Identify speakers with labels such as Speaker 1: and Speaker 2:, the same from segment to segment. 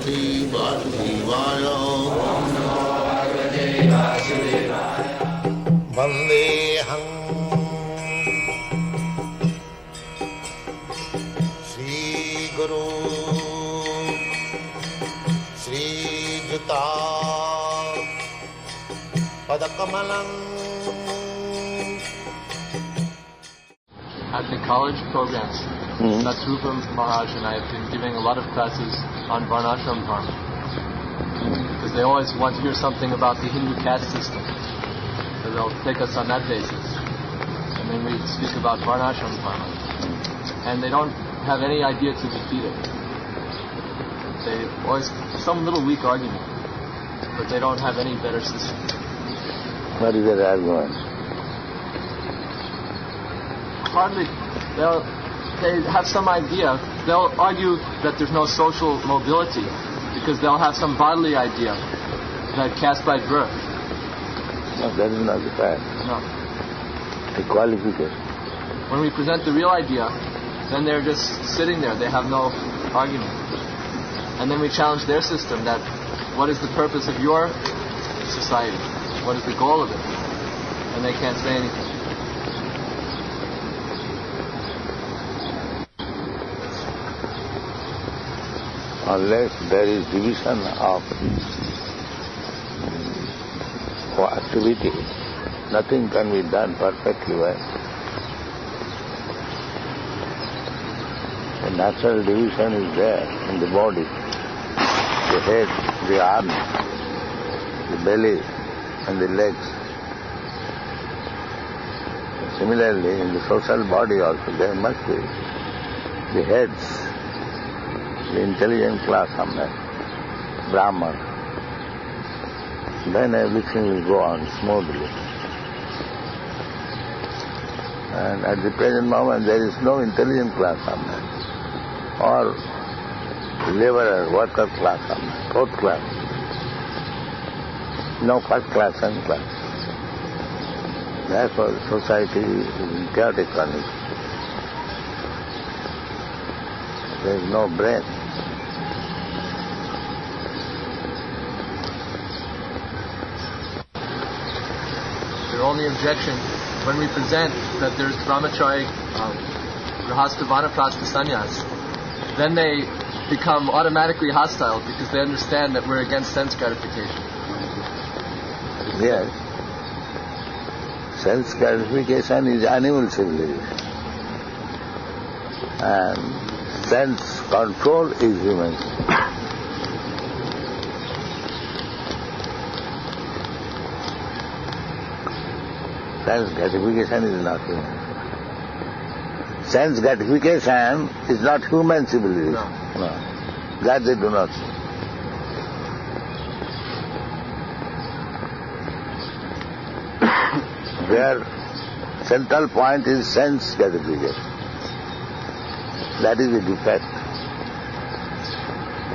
Speaker 1: Vasudevaya. Vandeham Shri Guru Shri Juta Padakamalam.
Speaker 2: At the college programs, Natrupa Maharaj and I have been giving a lot of classes on Varnashram Dharma. Because they always want to hear something about the Hindu caste system. So they'll take us on that basis. And then we speak about Varnashram Dharma. And they don't have any idea to defeat it. They always, some little weak argument. But they don't have any better system.
Speaker 3: What is their argument?
Speaker 2: Hardly. They have some idea. They'll argue that there's no social mobility because they'll have some bodily idea that caste by birth.
Speaker 3: No, that is not the fact.
Speaker 2: No.
Speaker 3: The qualification.
Speaker 2: When we present the real idea, then they're just sitting there. They have no argument. And then we challenge their system that what is the purpose of your society? What is the goal of it? And they can't say anything.
Speaker 3: Unless there is division of activity, nothing can be done perfectly well. The natural division is there in the body, the head, the arms, the belly and the legs. Similarly, in the social body also there must be the heads, the intelligent class somewhere, Brahman. Then everything will go on smoothly. And at the present moment there is no intelligent class somewhere, or laborer, worker class somewhere, fourth class. No first class, second class. Therefore society is in chaotic condition. There is no brain.
Speaker 2: Their only objection, when we present that there's brahmachari, grihastha, vanaprastha, sannyas, then they become automatically hostile because they understand that we're against sense gratification.
Speaker 3: Yes. Sense gratification is animal civilization. And sense control is human. Sense gratification is not human. Sense gratification is not human civilization. No. That they do not see. Their central point is sense gratification. That is the defect.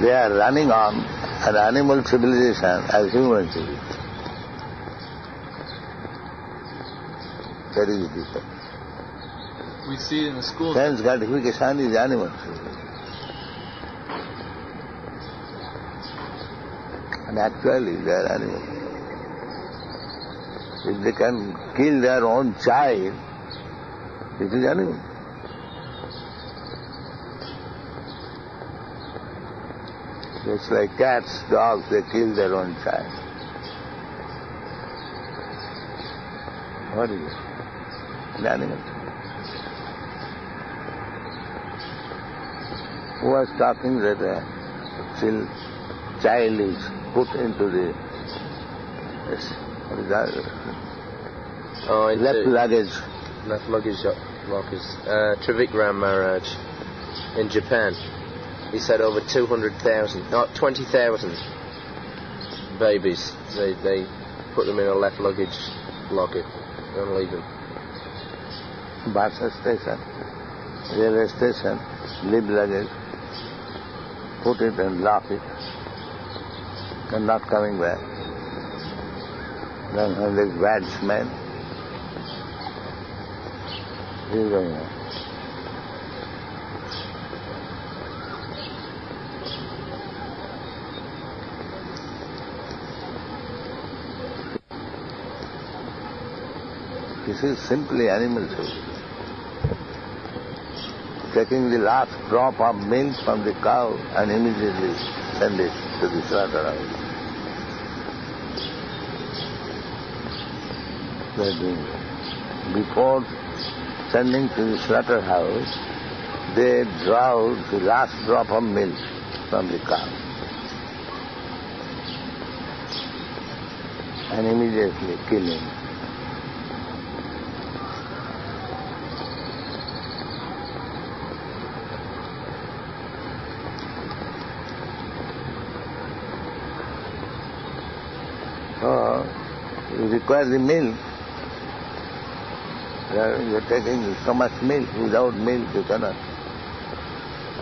Speaker 3: They are running on an animal civilization as human civilization. That is the defect.
Speaker 2: We see it in the schools.
Speaker 3: Sense gratification is animal civilization. And actually they are animals. If they can kill their own child, it is animal. Just like cats, dogs, they kill their own child. What is it? An animal. Who was talking that a child is put into the what is that? Left luggage.
Speaker 4: Left luggage lockers. Trivikram Maharaj in Japan. He said over 200,000, not 20,000 babies. They put them in a left luggage locker and leave them.
Speaker 3: Bus station, railway station, leave luggage, put it and lock it, and not coming back. Then when there's bad smell, he's going on. This is simply animal food. Taking the last drop of milk from the cow and immediately send it to the slaughterhouse. They are doing it. Before sending to the slaughterhouse, they draw the last drop of milk from the cow and immediately kill him. So, you require the milk. You are taking so much milk. Without milk you cannot.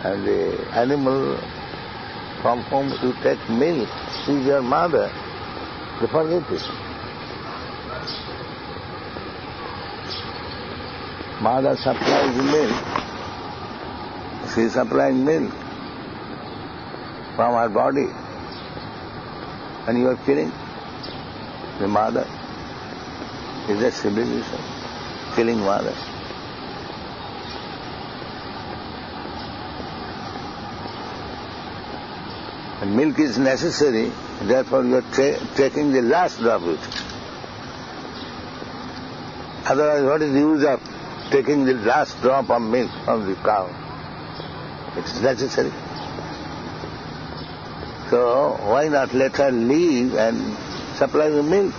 Speaker 3: And the animal from whom you take milk is your mother. You forget it. Mother supplies milk. She is supplying milk from her body. And you are killing the mother. Is that civilization? Killing mother. And milk is necessary, therefore you are taking the last drop of it. Otherwise, what is the use of taking the last drop of milk from the cow? It is necessary. So, why not let her live and supply the milk?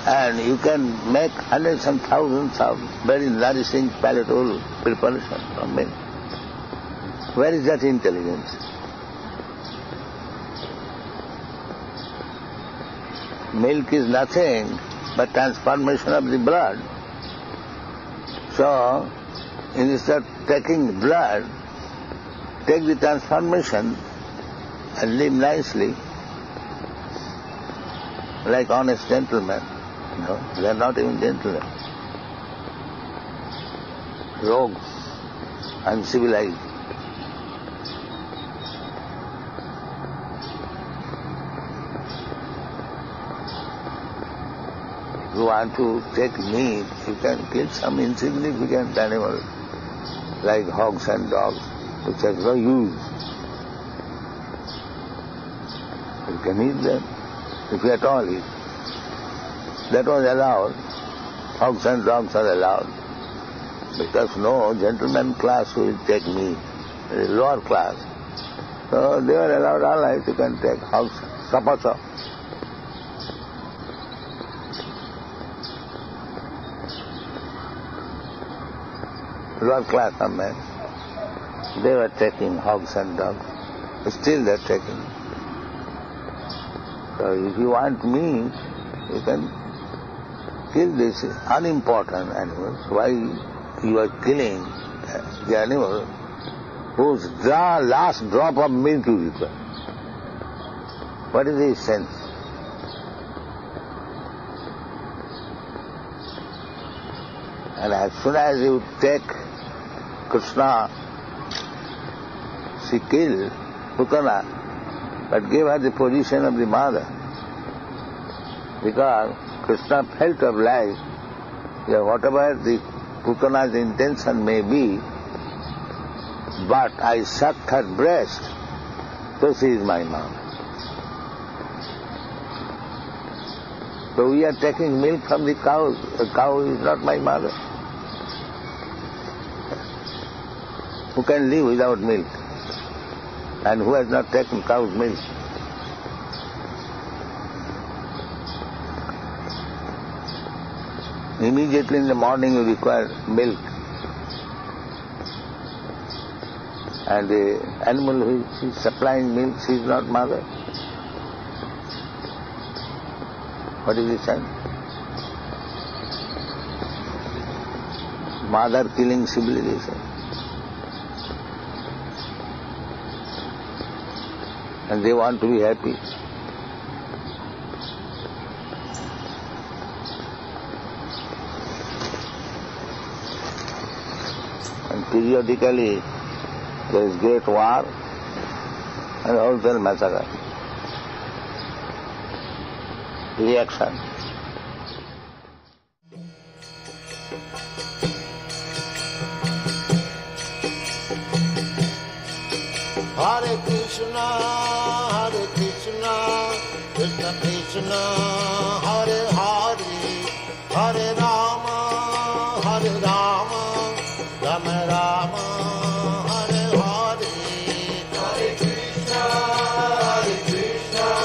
Speaker 3: And you can make hundreds and thousands of very nourishing palatable preparation from milk. Where is that intelligence? Milk is nothing but transformation of the blood. So, instead of taking blood, take the transformation and live nicely like honest gentlemen. No, they are not even gentlemen. Rogues, uncivilized. If you want to take meat, you can kill some insignificant animal like hogs and dogs, which has no use. You can eat them, if you at all eat. That was allowed. Hogs and dogs are allowed. Because no gentleman class will take meat, the lower class. So they were allowed all right, you can take hogs, suppose. Lower class of men, they were taking hogs and dogs. Still they are taking. So if you want meat, you can kill these unimportant animals. Why you are killing the animal whose last drop of milk you require? What is his sense? And as soon as you take Krishna, she killed Putana, but gave her the position of the mother. Because Krishna felt of life, that whatever the Putana's intention may be, but I sucked her breast, so she is my mom. So we are taking milk from the cow. The cow is not my mother. Who can live without milk? And who has not taken cow's milk? Immediately in the morning you require milk. And the animal who is supplying milk, she is not mother. What is the sense? Mother killing civilization. And they want to be happy. And periodically there is great war and wholesale massacre. Reaction.
Speaker 1: Krishna, Krishna Krishna, Hare Hare, Hare Rama, Rama Rama, Hare Hare. Hare Krishna,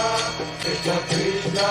Speaker 1: Krishna Krishna,